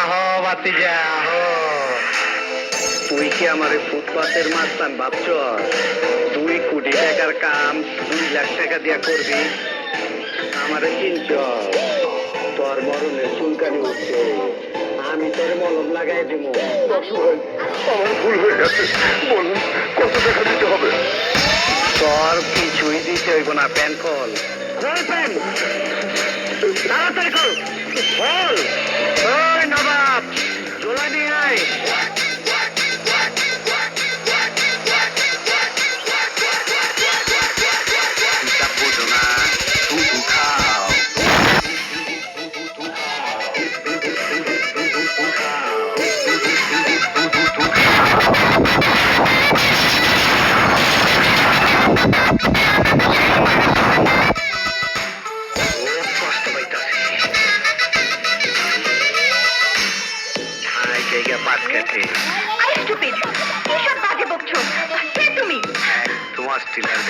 আহো বাতিজা আহো। তুই কি আমার ফুটপাতের মাস্তান ভাবছ? 2 কোটি টাকার কাম 2 লাখ টাকা দিয়া করবি? আমারে চিনছ? তোর মরণের চুলকানি উঠছে, আমি তোর মলম লাগাই দিব। আমার ভুল হয়ে গেছে, বলুন কত টাকা দিতে হবে? তোর কিছুই দিতে হইব না, প্যান খোল। প্যান তাড়াতাড়ি খোল, খোল। ওই নবাব, চোলা নিয়ে আয়। হিসাব বোঝো না, শুধু খাও। কষ্ট পাইতাছি, ঠাই জায়গা পাট খেতে। আই স্টুপিড, এসব বাজে বকছো। কে তুমি? তোমার স্টিলার